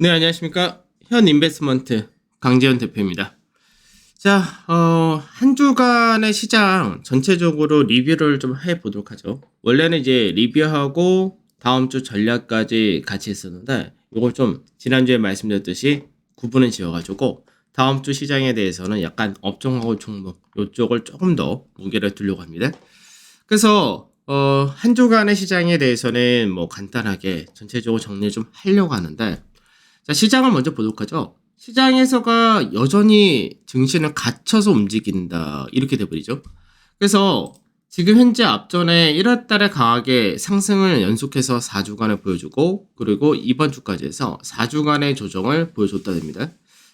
네, 안녕하십니까. 현인베스트먼트 강재현 대표입니다. 자, 한 주간의 시장 전체적으로 리뷰를 좀 해보도록 하죠. 원래는 이제 리뷰하고 다음 주 전략까지 같이 했었는데, 이걸 좀 지난주에 말씀드렸듯이 구분을 지어가지고, 다음 주 시장에 대해서는 약간 업종하고 종목, 이쪽을 조금 더 무게를 두려고 합니다. 그래서, 한 주간의 시장에 대해서는 뭐 간단하게 전체적으로 정리 좀 하려고 하는데, 자, 시장을 먼저 보도록 하죠. 시장에서가 여전히 증시는 갇혀서 움직인다. 이렇게 돼버리죠. 그래서 지금 현재 앞전에 1월 달에 강하게 상승을 연속해서 4주간을 보여주고, 그리고 이번 주까지 해서 4주간의 조정을 보여줬다 됩니다.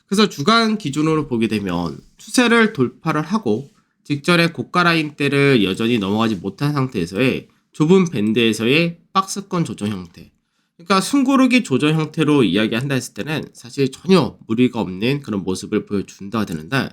그래서 주간 기준으로 보게 되면 추세를 돌파를 하고 직전에 고가 라인대를 여전히 넘어가지 못한 상태에서의 좁은 밴드에서의 박스권 조정 형태. 그러니까 숨고르기 조정 형태로 이야기한다 했을 때는 사실 전혀 무리가 없는 그런 모습을 보여준다 되는데,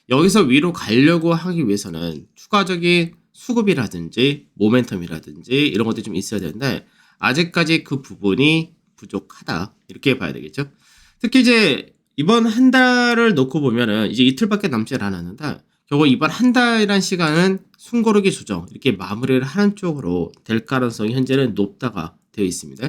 여기서 위로 가려고 하기 위해서는 추가적인 수급이라든지 모멘텀이라든지 이런 것들이 좀 있어야 되는데, 아직까지 그 부분이 부족하다 이렇게 봐야 되겠죠. 특히 이제 이번 한 달을 놓고 보면은 이제 이틀밖에 남지 않았는데, 결국 이번 한 달이란 시간은 숨고르기 조정 이렇게 마무리를 하는 쪽으로 될 가능성이 현재는 높다가 되어 있습니다.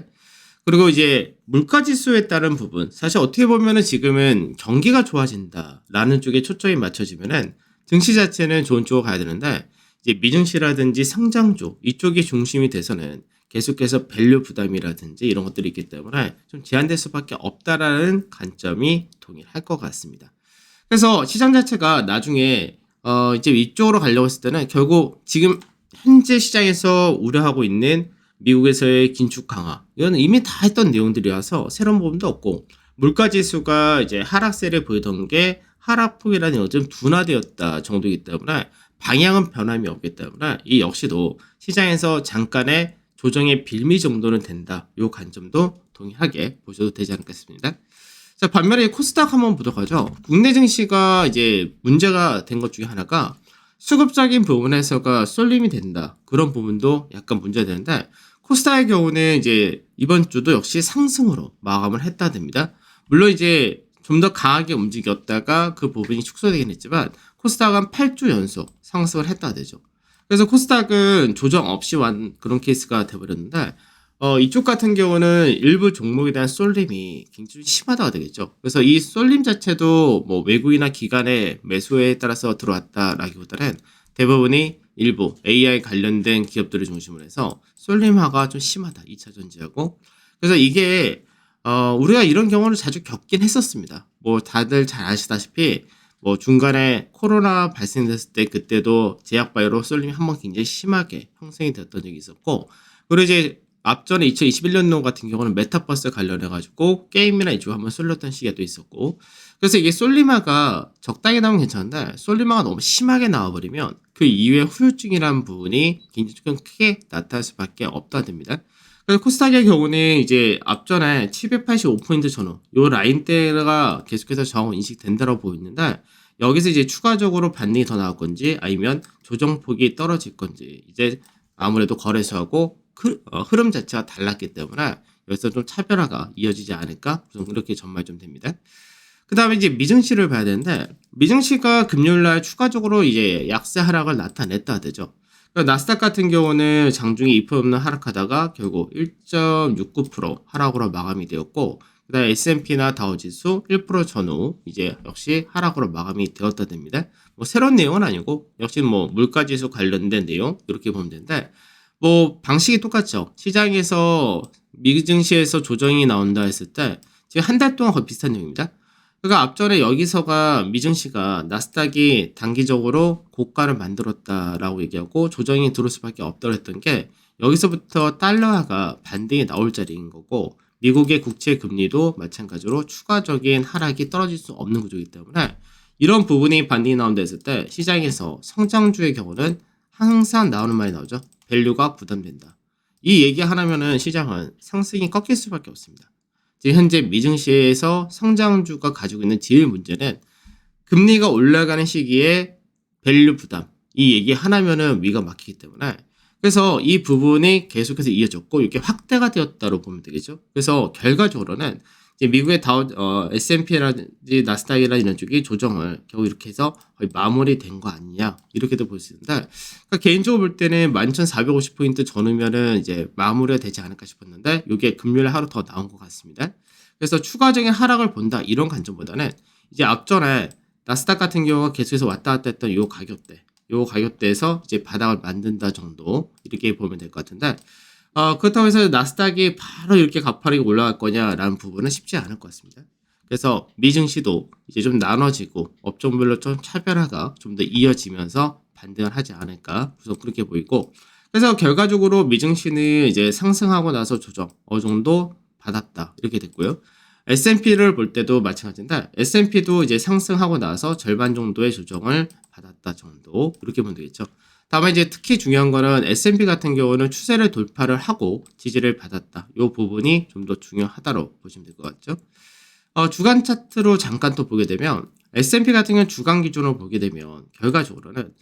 그리고 이제 물가지수에 따른 부분, 사실 어떻게 보면은 지금은 경기가 좋아진다라는 쪽에 초점이 맞춰지면은 증시 자체는 좋은 쪽으로 가야 되는데, 이제 미증시라든지 성장주 이쪽이 중심이 돼서는 계속해서 밸류 부담이라든지 이런 것들이 있기 때문에 좀 제한될 수밖에 없다라는 관점이 동일할 것 같습니다. 그래서 시장 자체가 나중에 이제 이쪽으로 가려고 했을 때는 결국 지금 현재 시장에서 우려하고 있는 미국에서의 긴축 강화, 이건 이미 다 했던 내용들이라서 새로운 부분도 없고, 물가 지수가 이제 하락세를 보이던 게 하락폭이라는 건 좀 둔화되었다 정도이기 때문에 방향은 변함이 없기 때문에 이 역시도 시장에서 잠깐의 조정의 빌미 정도는 된다, 이 관점도 동일하게 보셔도 되지 않을까 싶습니다. 자, 반면에 코스닥 한번 보도록 하죠. 국내 증시가 이제 문제가 된 것 중에 하나가 수급적인 부분에서가 쏠림이 된다, 그런 부분도 약간 문제가 되는데, 코스닥의 경우는 이제 이번 주도 역시 상승으로 마감을 했다 됩니다. 물론 이제 좀 더 강하게 움직였다가 그 부분이 축소되긴 했지만 코스닥은 8주 연속 상승을 했다 되죠. 그래서 코스닥은 조정 없이 완 그런 케이스가 돼버렸는데, 이쪽 같은 경우는 일부 종목에 대한 쏠림이 굉장히 심하다가 되겠죠. 그래서 이 쏠림 자체도 뭐 외국이나 기관의 매수에 따라서 들어왔다라기보다는 대부분이 일부 AI 관련된 기업들을 중심으로 해서 쏠림화가 좀 심하다, 2차 전지하고. 그래서 이게 우리가 이런 경우를 자주 겪긴 했었습니다. 뭐 다들 잘 아시다시피 뭐 중간에 코로나 발생됐을 때 그때도 제약바이오로 쏠림이 한번 굉장히 심하게 형성이 됐던 적이 있었고, 그리고 이제 앞전에 2021년도 같은 경우는 메타버스 관련해가지고 게임이나 이쪽에 한번 쏠렸던 시기가 또 있었고, 그래서 이게 솔리마가 적당히 나오면 괜찮은데 솔리마가 너무 심하게 나와버리면 그 이후에 후유증이라는 부분이 굉장히 조금 크게 나타날 수밖에 없다 됩니다. 그래서 코스닥의 경우는 이제 앞전에 785포인트 전후 요 라인대가 계속해서 저항 인식된다고 보이는데, 여기서 이제 추가적으로 반등이 더 나올 건지 아니면 조정폭이 떨어질 건지, 이제 아무래도 거래소하고 흐름 자체가 달랐기 때문에 여기서 좀 차별화가 이어지지 않을까, 그렇게 전말 좀 됩니다. 그 다음에 이제 미증시를 봐야 되는데, 미증시가 금요일날 추가적으로 이제 약세 하락을 나타냈다 되죠. 그러니까 나스닥 같은 경우는 장중에 2% 하락하다가 결국 1.69% 하락으로 마감이 되었고, 그 다음에 S&P나 다우지수 1% 전후 이제 역시 하락으로 마감이 되었다 됩니다. 뭐 새로운 내용은 아니고 역시 뭐 물가지수 관련된 내용 이렇게 보면 되는데, 뭐 방식이 똑같죠. 시장에서 미증시에서 조정이 나온다 했을 때 지금 한 달 동안 거의 비슷한 내용입니다. 그러니까 앞전에 여기서가 미증시가 나스닥이 단기적으로 고가를 만들었다라고 얘기하고 조정이 들어올 수밖에 없다고 했던 게, 여기서부터 달러화가 반등이 나올 자리인 거고, 미국의 국채 금리도 마찬가지로 추가적인 하락이 떨어질 수 없는 구조이기 때문에 이런 부분이 반등이 나온다 했을 때 시장에서 성장주의 경우는 항상 나오는 말이 나오죠. 밸류가 부담된다. 이 얘기 하나면은 시장은 상승이 꺾일 수밖에 없습니다. 지금 현재 미증시에서 성장주가 가지고 있는 제일 문제는 금리가 올라가는 시기에 밸류 부담, 이 얘기 하나면은 위가 막히기 때문에, 그래서 이 부분이 계속해서 이어졌고 이게 확대가 되었다고 보면 되겠죠. 그래서 결과적으로는 이제 미국의 S&P라든지 나스닥이나 이런 쪽이 조정을 겨우 이렇게 해서 거의 마무리된 거 아니냐 이렇게도 볼 수 있는데, 그러니까 개인적으로 볼 때는 11,450포인트 전후면은 이제 마무리가 되지 않을까 싶었는데 이게 금요일에 하루 더 나온 것 같습니다. 그래서 추가적인 하락을 본다 이런 관점보다는 이제 앞전에 나스닥 같은 경우가 계속해서 왔다 갔다 했던 요 가격대에서 이제 바닥을 만든다 정도 이렇게 보면 될 것 같은데, 그렇다고 해서 나스닥이 바로 이렇게 가파르게 올라갈 거냐라는 부분은 쉽지 않을 것 같습니다. 그래서 미증시도 이제 좀 나눠지고 업종별로 좀 차별화가 좀 더 이어지면서 반등을 하지 않을까, 그래서 그렇게 보이고, 그래서 결과적으로 미증시는 이제 상승하고 나서 조정 어느 정도 받았다 이렇게 됐고요. S&P를 볼 때도 마찬가지인데 S&P도 이제 상승하고 나서 절반 정도의 조정을 받았다 정도 이렇게 보면 되겠죠. 다만 이제 특히 중요한 거는 S&P 같은 경우는 추세를 돌파를 하고 지지를 받았다. 이 부분이 좀 더 중요하다고 보시면 될 것 같죠. 주간 차트로 잠깐 또 보게 되면 S&P 같은 경우는 주간 기준으로 보게 되면 결과적으로는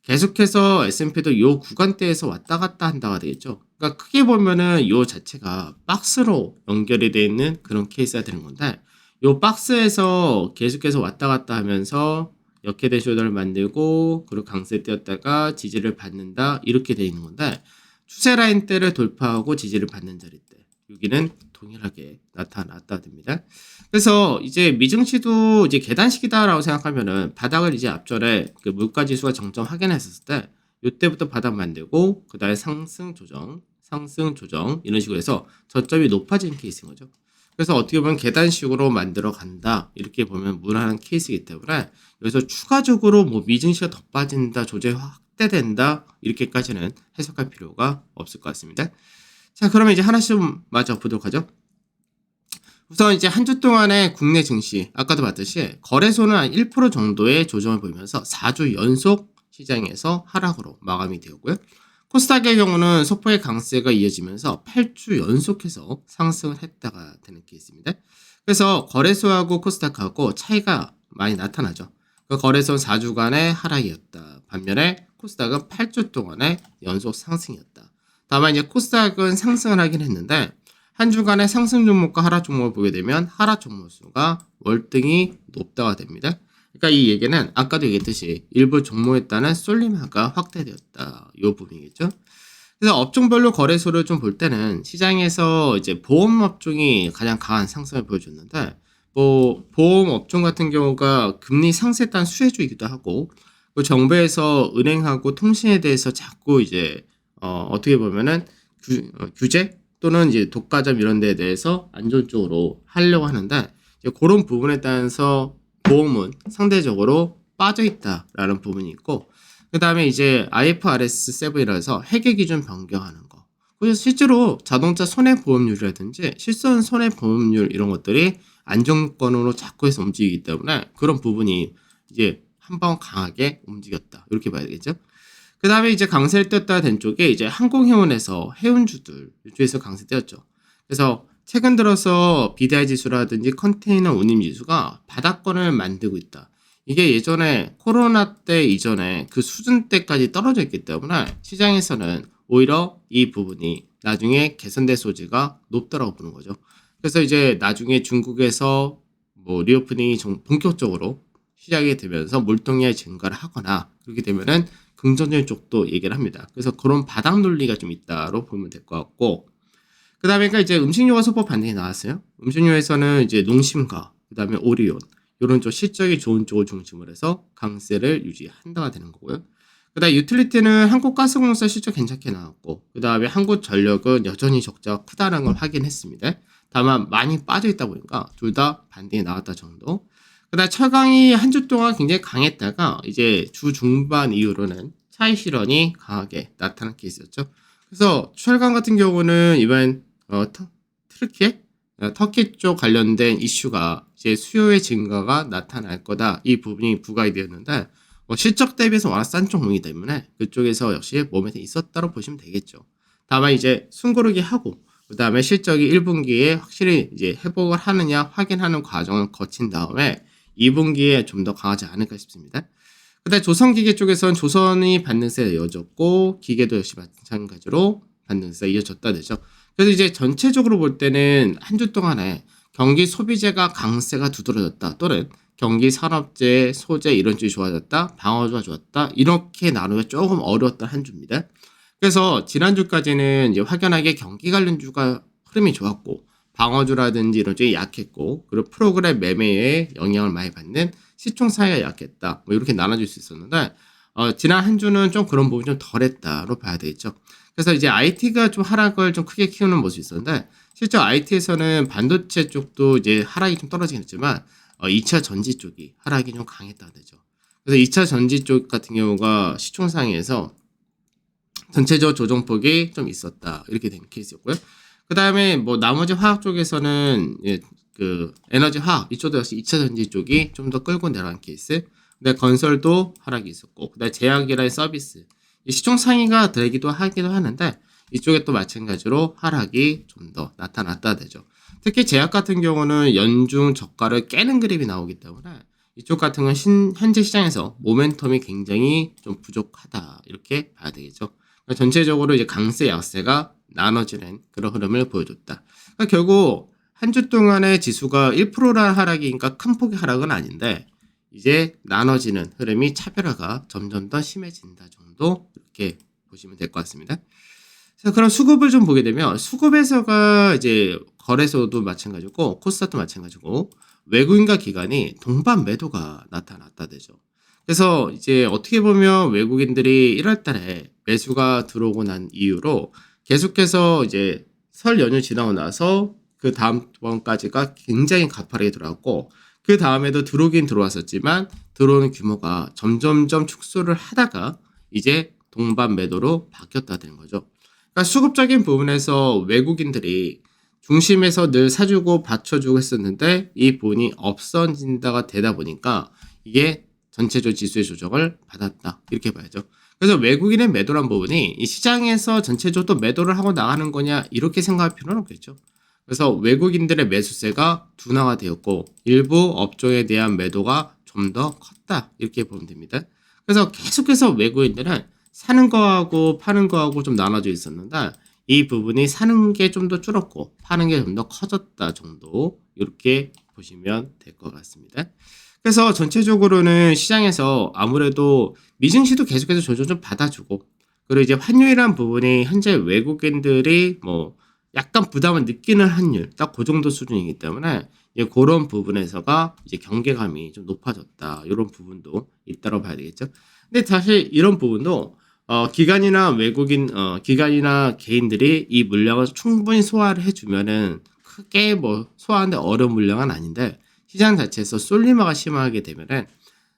계속해서 S&P도 이 구간대에서 왔다 갔다 한다가 되겠죠. 그러니까 크게 보면은 이 자체가 박스로 연결이 되어 있는 그런 케이스가 되는 건데, 이 박스에서 계속해서 왔다 갔다 하면서 역회대 숄더를 만들고 그리고 강세 띄었다가 지지를 받는다 이렇게 되어 있는 건데, 추세 라인대를 돌파하고 지지를 받는 자리대 여기는 동일하게 나타났다 됩니다. 그래서 이제 미증시도 이제 계단식이다라고 생각하면은 바닥을 이제 앞전에 그 물가 지수가 정점 확인했었을 때 이때부터 바닥 만들고 그 다음에 상승 조정 이런 식으로 해서 저점이 높아지는 케이스인 거죠. 그래서 어떻게 보면 계단식으로 만들어 간다 이렇게 보면 무난한 케이스이기 때문에 여기서 추가적으로 뭐 미증시가 더 빠진다, 조제 확대된다 이렇게까지는 해석할 필요가 없을 것 같습니다. 자, 그러면 이제 하나씩 좀 마저 보도록 하죠. 우선 이제 한 주 동안의 국내 증시, 아까도 봤듯이 거래소는 한 1% 정도의 조정을 보이면서 4주 연속 시장에서 하락으로 마감이 되었고요. 코스닥의 경우는 소폭의 강세가 이어지면서 8주 연속해서 상승을 했다가 되는 케이스입니다. 그래서 거래소하고 코스닥하고 차이가 많이 나타나죠. 그 거래소는 4주간의 하락이었다. 반면에 코스닥은 8주 동안의 연속 상승이었다. 다만 이제 코스닥은 상승을 하긴 했는데 한 주간의 상승 종목과 하락 종목을 보게 되면 하락 종목 수가 월등히 높다가 됩니다. 그러니까 이 얘기는 아까도 얘기했듯이 일부 종목에 따른 쏠림화가 확대되었다. 이 부분이겠죠. 그래서 업종별로 거래소를 좀 볼 때는 시장에서 이제 보험 업종이 가장 강한 상승을 보여줬는데, 뭐 보험 업종 같은 경우가 금리 상승에 따른 수혜주이기도 하고, 그 정부에서 은행하고 통신에 대해서 자꾸 이제 어떻게 보면은 규제 또는 이제 독과점 이런 데에 대해서 안전적으로 하려고 하는데, 이제 그런 부분에 따라서 보험은 상대적으로 빠져 있다라는 부분이 있고, 그 다음에 이제 IFRS 7이라서 회계 기준 변경하는 거. 그래서 실제로 자동차 손해보험률이라든지 실손 손해보험률 이런 것들이 안정권으로 자꾸 해서 움직이기 때문에 그런 부분이 이제 한번 강하게 움직였다. 이렇게 봐야 되겠죠. 그 다음에 이제 강세를 띄었다 된 쪽에 이제 항공해운에서 해운주들 이쪽에서 강세 띄었죠. 그래서 최근 들어서 BDI 지수라든지 컨테이너 운임 지수가 바닥권을 만들고 있다. 이게 예전에 코로나 때 이전에 그 수준 때까지 떨어져 있기 때문에 시장에서는 오히려 이 부분이 나중에 개선될 소지가 높다라고 보는 거죠. 그래서 이제 나중에 중국에서 뭐 리오프닝이 본격적으로 시작이 되면서 물동량이 증가를 하거나 그렇게 되면은 긍정적인 쪽도 얘기를 합니다. 그래서 그런 바닥 논리가 좀 있다로 보면 될 것 같고, 그 다음에 이제 음식료가 소폭 반등이 나왔어요. 음식료에서는 이제 농심과 그 다음에 오리온 이런 쪽 실적이 좋은 쪽을 중심으로 해서 강세를 유지한다가 되는 거고요. 그 다음에 유틸리티는 한국가스공사 실적 괜찮게 나왔고, 그 다음에 한국전력은 여전히 적자가 크다는 걸 확인했습니다. 다만 많이 빠져있다 보니까 둘 다 반등이 나왔다 정도. 그 다음에 철강이 한 주 동안 굉장히 강했다가 이제 주 중반 이후로는 차익 실현이 강하게 나타난 케이스였죠. 그래서 철강 같은 경우는 이번 터키 쪽 관련된 이슈가 이제 수요의 증가가 나타날 거다. 이 부분이 부각이 되었는데 실적 대비해서 워낙 싼 종목이기 때문에 그쪽에서 역시 몸에 있었다고 보시면 되겠죠. 다만 이제 숨고르기 하고 그 다음에 실적이 1분기에 확실히 이제 회복을 하느냐 확인하는 과정을 거친 다음에 2분기에 좀 더 강하지 않을까 싶습니다. 그 다음에 조선기계 쪽에서는 조선이 반등세가 이어졌고 기계도 역시 마찬가지로 반등세가 이어졌다 되죠. 그래서 이제 전체적으로 볼 때는 한 주 동안에 경기 소비재가 강세가 두드러졌다. 또는 경기 산업재, 소재 이런 쪽이 좋아졌다. 방어주가 좋았다. 이렇게 나누면 조금 어려웠던 한 주입니다. 그래서 지난주까지는 이제 확연하게 경기 관련주가 흐름이 좋았고 방어주라든지 이런 쪽이 약했고 그리고 프로그램 매매에 영향을 많이 받는 시총사이가 약했다. 뭐 이렇게 나눠질 수 있었는데 지난 한 주는 좀 그런 부분이 좀 덜했다로 봐야 되겠죠. 그래서 이제 IT가 좀 하락을 좀 크게 키우는 모습이 있었는데 실제 IT에서는 반도체 쪽도 이제 하락이 좀 떨어지긴 했지만 2차 전지 쪽이 하락이 좀 강했다고 되죠. 그래서 2차 전지 쪽 같은 경우가 시총상에서 전체적 조정폭이 좀 있었다. 이렇게 된 케이스였고요. 그 다음에 뭐 나머지 화학 쪽에서는 그 에너지 화학 이쪽도 역시 2차 전지 쪽이 좀 더 끌고 내려간 케이스. 근데 건설도 하락이 있었고, 그다음에 제약이랑 서비스 시총 상위가 되기도 하기도 하는데 이쪽에 또 마찬가지로 하락이 좀 더 나타났다 되죠. 특히 제약 같은 경우는 연중 저가를 깨는 그림이 나오기 때문에 이쪽 같은 건 현재 시장에서 모멘텀이 굉장히 좀 부족하다 이렇게 봐야 되겠죠. 그러니까 전체적으로 이제 강세 약세가 나눠지는 그런 흐름을 보여줬다. 그러니까 결국 한 주 동안의 지수가 1%란 하락이니까 큰 폭의 하락은 아닌데 이제 나눠지는 흐름이 차별화가 점점 더 심해진다 정도 이렇게 보시면 될 것 같습니다. 자, 그럼 수급을 좀 보게 되면 수급에서가 이제 거래소도 마찬가지고 코스닥도 마찬가지고 외국인과 기관이 동반 매도가 나타났다 되죠. 그래서 이제 어떻게 보면 외국인들이 1월 달에 매수가 들어오고 난 이후로 계속해서 이제 설 연휴 지나고 나서 그 다음 번까지가 굉장히 가파르게 들어왔고 그 다음에도 들어오긴 들어왔었지만 들어오는 규모가 점점점 축소를 하다가 이제 동반 매도로 바뀌었다 되는 거죠. 그러니까 수급적인 부분에서 외국인들이 중심에서 늘 사주고 받쳐주고 했었는데 이 부분이 없어진다가 되다 보니까 이게 전체적 지수의 조정을 받았다 이렇게 봐야죠. 그래서 외국인의 매도란 부분이 이 시장에서 전체적으로 또 매도를 하고 나가는 거냐 이렇게 생각할 필요는 없겠죠. 그래서 외국인들의 매수세가 둔화가 되었고 일부 업종에 대한 매도가 좀 더 컸다 이렇게 보면 됩니다. 그래서 계속해서 외국인들은 사는 거하고 파는 거하고 좀 나눠져 있었는데 이 부분이 사는 게 좀 더 줄었고 파는 게 좀 더 커졌다 정도 이렇게 보시면 될 것 같습니다. 그래서 전체적으로는 시장에서 아무래도 미증시도 계속해서 조정 좀 받아주고 그리고 이제 환율이란 부분이 현재 외국인들이 뭐 약간 부담을 느끼는 환율 딱 그 정도 수준이기 때문에 이제 그런 부분에서가 이제 경계감이 좀 높아졌다 이런 부분도 있다고 봐야 되겠죠. 근데 사실 이런 부분도 기관이나 외국인 기관이나 개인들이 이 물량을 충분히 소화를 해주면은 크게 뭐 소화하는데 어려운 물량은 아닌데 시장 자체에서 쏠림화가 심하게 되면은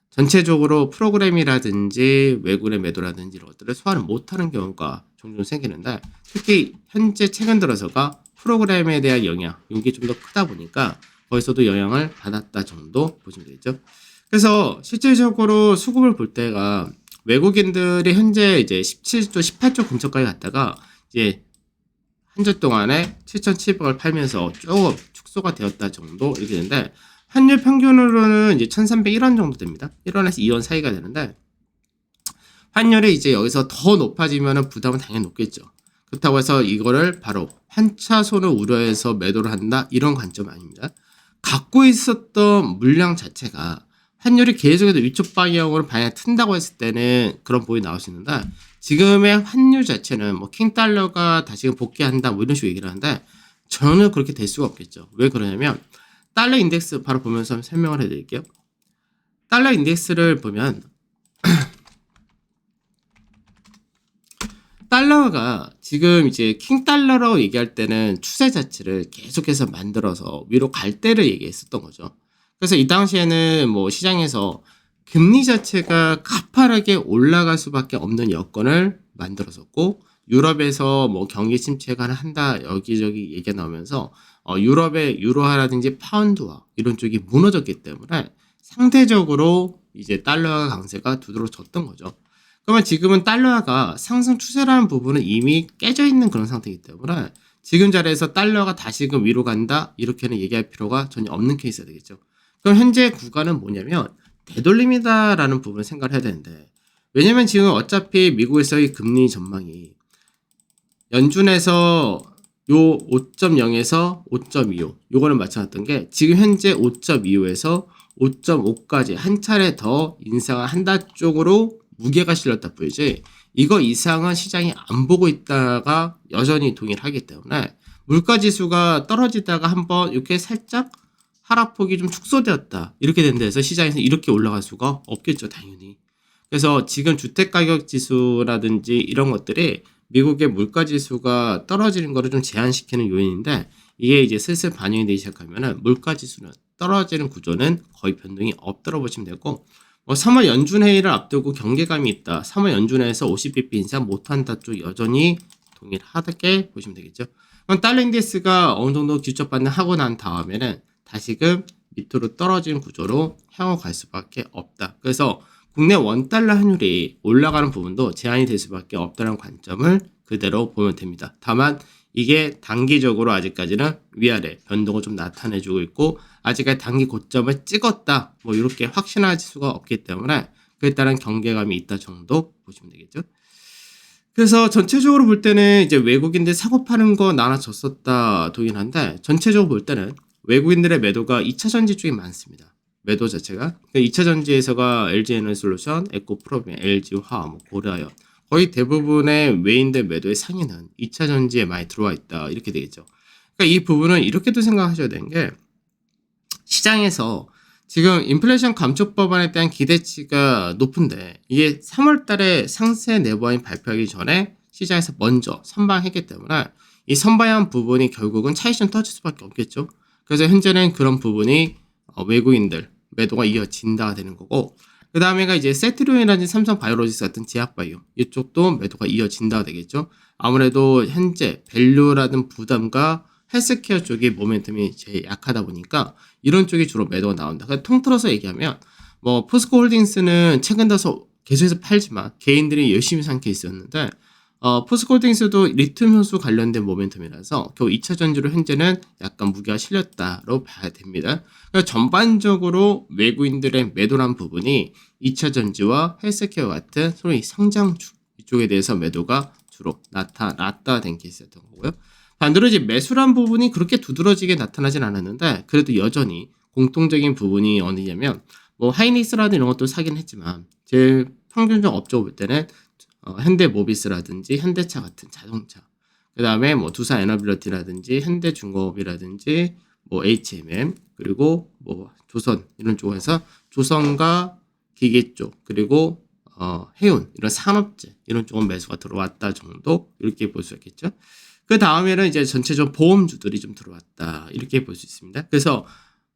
전체적으로 프로그램이라든지 외국의 매도라든지 이런 것들을 소화를 못하는 경우가 종종 생기는데 특히 현재 최근 들어서가 프로그램에 대한 영향 이게 좀 더 크다 보니까 거기서도 영향을 받았다 정도 보시면 되겠죠. 그래서 실질적으로 수급을 볼 때가 외국인들이 현재 이제 17조, 18조 근처까지 갔다가 이제 한 주 동안에 7,700을 팔면서 조금 축소가 되었다 정도 이렇게 되는데 환율 평균으로는 이제 1,301원 정도 됩니다. 1원에서 2원 사이가 되는데 환율이 이제 여기서 더 높아지면은 부담은 당연히 높겠죠. 그렇다고 해서 이거를 바로 환차손을 우려해서 매도를 한다 이런 관점 아닙니다. 갖고 있었던 물량 자체가 환율이 계속해서 위쪽 방향으로 방향 튼다고 했을 때는 그런 보이 나올 수 있는데 지금의 환율 자체는 뭐 킹달러가 다시금 복귀한다 뭐 이런 식으로 얘기를 하는데 저는 그렇게 될 수가 없겠죠. 왜 그러냐면 달러 인덱스 바로 보면서 설명을 해드릴게요. 달러 인덱스를 보면 달러가 지금 이제 킹달러라고 얘기할 때는 추세 자체를 계속해서 만들어서 위로 갈 때를 얘기했었던 거죠. 그래서 이 당시에는 뭐 시장에서 금리 자체가 가파르게 올라갈 수밖에 없는 여건을 만들었었고 유럽에서 뭐 경기 침체가 한다 여기저기 얘기가 나오면서 유럽의 유로화라든지 파운드화 이런 쪽이 무너졌기 때문에 상대적으로 이제 달러가 강세가 두드러졌던 거죠. 그러면 지금은 달러가 상승 추세라는 부분은 이미 깨져 있는 그런 상태이기 때문에 지금 자리에서 달러가 다시금 위로 간다 이렇게는 얘기할 필요가 전혀 없는 케이스가 되겠죠. 그럼 현재 구간은 뭐냐면 되돌림이다라는 부분을 생각을 해야 되는데 왜냐면 지금 어차피 미국에서의 금리 전망이 연준에서 요 5.0에서 5.25 요거를 맞춰놨던 게 지금 현재 5.25에서 5.5까지 한 차례 더 인상을 한다 쪽으로 무게가 실렸다 보이지 이거 이상은 시장이 안 보고 있다가 여전히 동일하기 때문에 물가지수가 떨어지다가 한번 이렇게 살짝 하락폭이 좀 축소되었다 이렇게 된 데서 시장에서 이렇게 올라갈 수가 없겠죠 당연히. 그래서 지금 주택가격지수라든지 이런 것들이 미국의 물가지수가 떨어지는 거를 좀 제한시키는 요인인데 이게 이제 슬슬 반영이 되기 시작하면은 물가지수는 떨어지는 구조는 거의 변동이 없다고 보시면 되고 3월 연준회의를 앞두고 경계감이 있다. 3월 연준회에서 50bp 인상 못한다 쪽 여전히 동일하게 보시면 되겠죠. 그럼 달러 인덱스가 어느 정도 기초 반등하고 난 다음에는 다시금 밑으로 떨어지는 구조로 향후 갈 수밖에 없다. 그래서 국내 원달러 환율이 올라가는 부분도 제한이 될 수밖에 없다는 관점을 그대로 보면 됩니다. 다만 이게 단기적으로 아직까지는 위아래 변동을 좀 나타내주고 있고 아직까지 단기 고점을 찍었다 뭐 이렇게 확신할 수가 없기 때문에 그에 따른 경계감이 있다 정도 보시면 되겠죠. 그래서 전체적으로 볼 때는 이제 외국인들 사고 파는 거 나눠졌었다 도긴 한데 전체적으로 볼 때는 외국인들의 매도가 2차 전지 쪽에 많습니다. 매도 자체가 2차 전지에서가 LG에너지솔루션, 에코프로비아, LG화학, 고려아연 거의 대부분의 외인들 매도의 상위는 2차 전지에 많이 들어와 있다 이렇게 되겠죠. 그러니까 이 부분은 이렇게도 생각하셔야 되는 게 시장에서 지금 인플레이션 감축 법안에 대한 기대치가 높은데 이게 3월 달에 상세 내부안이 발표하기 전에 시장에서 먼저 선방했기 때문에 이 선방한 부분이 결국은 차익션 터질 수밖에 없겠죠. 그래서 현재는 그런 부분이 외국인들 매도가 이어진다 되는 거고 그 다음에가 이제 세트리온이라든지 삼성바이오로직스 같은 제약바이오 이쪽도 매도가 이어진다 되겠죠. 아무래도 현재 밸류라든 부담과 헬스케어 쪽의 모멘텀이 제일 약하다 보니까 이런 쪽이 주로 매도가 나온다. 그러니까 통틀어서 얘기하면 뭐 포스코홀딩스는 최근 들어서 계속해서 팔지만 개인들이 열심히 산 케이스였는데 포스코홀딩스도 리튬 효소 관련된 모멘텀이라서 겨우 2차 전지로 현재는 약간 무게가 실렸다로 봐야 됩니다. 그러니까 전반적으로 외국인들의 매도란 부분이 2차 전지와 헬스케어 같은 소위 성장주 이쪽에 대해서 매도가 주로 나타났다 된 케이스였던 거고요. 반대로 이제 매수란 부분이 그렇게 두드러지게 나타나진 않았는데 그래도 여전히 공통적인 부분이 어디냐면 뭐 하이닉스라든 이런 것도 사긴 했지만 제일 평균적 업적을 볼 때는 현대모비스라든지 현대차 같은 자동차 그 다음에 뭐 두산에너빌리티라든지 현대중공업이라든지 뭐 HMM 그리고 뭐 조선 이런 쪽에서 조선과 기계 쪽 그리고 해운 이런 산업재 이런 쪽은 매수가 들어왔다 정도 이렇게 볼 수 있겠죠. 그 다음에는 이제 전체적으로 보험주들이 좀 들어왔다 이렇게 볼 수 있습니다. 그래서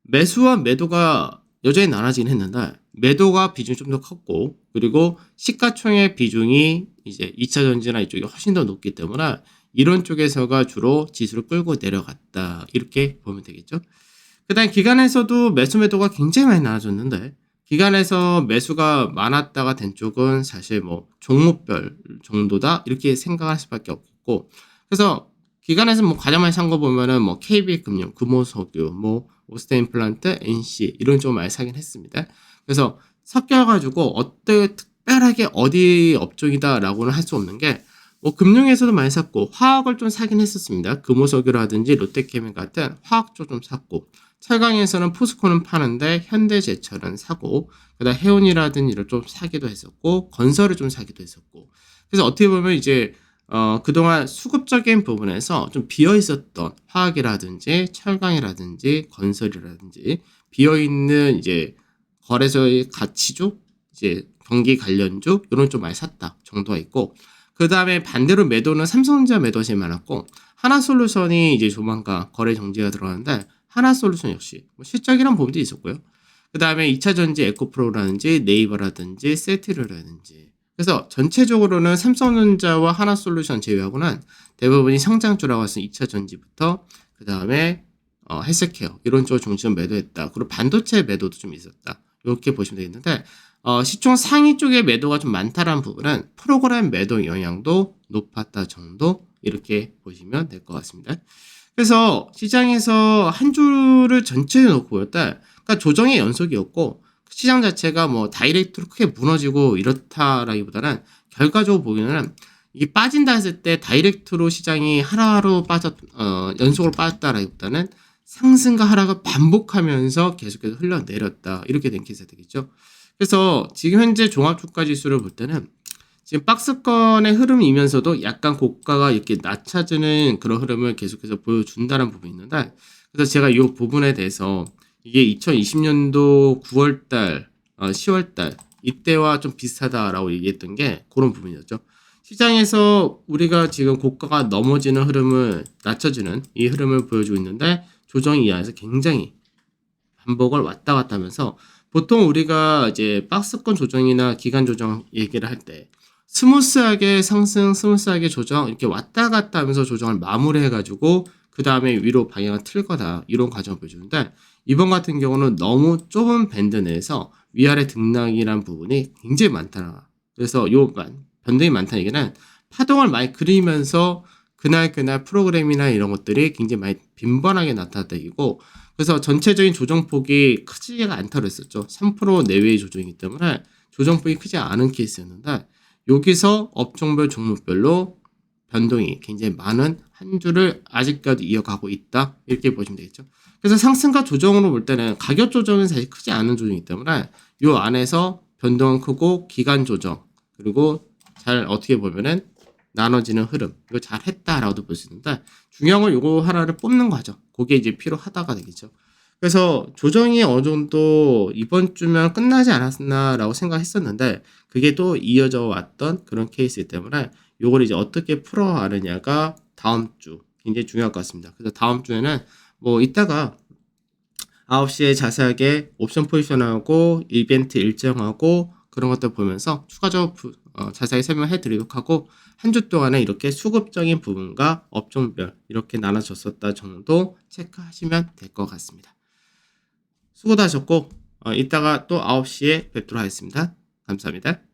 매수와 매도가 여전히 나눠지긴 했는데 매도가 비중이 좀 더 컸고 그리고 시가총액 비중이 이제 2차 전지나 이쪽이 훨씬 더 높기 때문에 이런 쪽에서가 주로 지수를 끌고 내려갔다 이렇게 보면 되겠죠. 그 다음에 기관에서도 매수 매도가 굉장히 많이 나눠졌는데 기관에서 매수가 많았다가 된 쪽은 사실 뭐 종목별 정도다 이렇게 생각할 수밖에 없겠고 그래서 기관에서 뭐 가장 많이 산 거 보면은 뭐 KB금융, 금호석유, 뭐 오스테인플란트, NC 이런 쪽 많이 사긴 했습니다. 그래서 섞여가지고 특별하게 어디 업종이다라고는 할 수 없는 게 뭐 금융에서도 많이 샀고 화학을 좀 사긴 했었습니다. 금호석유라든지 롯데케미 같은 화학 쪽 좀 샀고 철강에서는 포스코는 파는데 현대제철은 사고 그다음 해운이라든지 이런 좀 사기도 했었고 건설을 좀 사기도 했었고 그래서 어떻게 보면 이제 그동안 수급적인 부분에서 좀 비어 있었던 화학이라든지 철강이라든지 건설이라든지 비어 있는 이제 거래소의 가치주, 이제 경기 관련주 이런 좀 많이 샀다 정도가 있고 그 다음에 반대로 매도는 삼성전자 매도가 제일 많았고 하나솔루션이 이제 조만간 거래 정지가 들어가는데 하나솔루션 역시 뭐 실적이란 부분도 있었고요. 그 다음에 2차 전지 에코프로라든지 네이버라든지 세트리온이라든지 그래서 전체적으로는 삼성전자와 하나솔루션 제외하고는 대부분이 성장주라고 해서 2차 전지부터 그 다음에 헬스케어 이런 쪽을 중심으로 매도했다. 그리고 반도체 매도도 좀 있었다. 이렇게 보시면 되겠는데 시총 상위 쪽에 매도가 좀 많다라는 부분은 프로그램 매도 영향도 높았다 정도 이렇게 보시면 될 것 같습니다. 그래서 시장에서 한 주를 전체에 놓고 보였다. 그러니까 조정의 연속이었고 시장 자체가 뭐 다이렉트로 크게 무너지고 이렇다라기보다는 결과적으로 보기에는 이게 빠진다 했을 때 다이렉트로 시장이 하락으로 연속으로 빠졌다라기보다는 상승과 하락을 반복하면서 계속해서 흘러내렸다. 이렇게 된 케이스가 되겠죠. 그래서 지금 현재 종합주가 지수를 볼 때는 지금 박스권의 흐름이면서도 약간 고가가 이렇게 낮춰지는 그런 흐름을 계속해서 보여준다는 부분이 있는데, 그래서 제가 이 부분에 대해서 이게 2020년도 9월달, 10월달 이때와 좀 비슷하다라고 얘기했던 게 그런 부분이었죠. 시장에서 우리가 지금 고가가 넘어지는 흐름을 낮춰주는 이 흐름을 보여주고 있는데 조정 이하에서 굉장히 반복을 왔다 갔다 하면서 보통 우리가 이제 박스권 조정이나 기간 조정 얘기를 할 때 스무스하게 상승, 스무스하게 조정 이렇게 왔다 갔다 하면서 조정을 마무리해가지고 그 다음에 위로 방향을 틀거나 이런 과정을 보여주는데 이번 같은 경우는 너무 좁은 밴드 내에서 위아래 등락이란 부분이 굉장히 많다. 그래서 요 변동이 많다는 얘기는 파동을 많이 그리면서 그날 프로그램이나 이런 것들이 굉장히 많이 빈번하게 나타났다 얘기고, 그래서 전체적인 조정폭이 크지가 않다고 했었죠. 3% 내외의 조정이기 때문에 조정폭이 크지 않은 케이스였는데 여기서 업종별 종목별로 변동이 굉장히 많은 한 주를 아직까지 이어가고 있다 이렇게 보시면 되겠죠. 그래서 상승과 조정으로 볼 때는 가격 조정은 사실 크지 않은 조정이기 때문에 이 안에서 변동은 크고 기간 조정 그리고 잘 어떻게 보면은 나눠지는 흐름 이거 잘 했다라고도 볼 수 있는데 중요한 건 요거 하나를 뽑는 거죠. 그게 이제 필요하다가 되겠죠. 그래서 조정이 어느 정도 이번 주면 끝나지 않았나라고 생각했었는데 그게 또 이어져 왔던 그런 케이스이기 때문에 요걸 이제 어떻게 풀어가느냐가 다음 주 굉장히 중요할 것 같습니다. 그래서 다음 주에는 뭐 이따가 9시에 자세하게 옵션 포지션하고 이벤트 일정하고 그런 것들 보면서 추가적으로 자세하게 설명해 드리도록 하고 한 주 동안에 이렇게 수급적인 부분과 업종별 이렇게 나눠졌었다 정도 체크하시면 될 것 같습니다. 수고도 하셨고 이따가 또 9시에 뵙도록 하겠습니다. 감사합니다.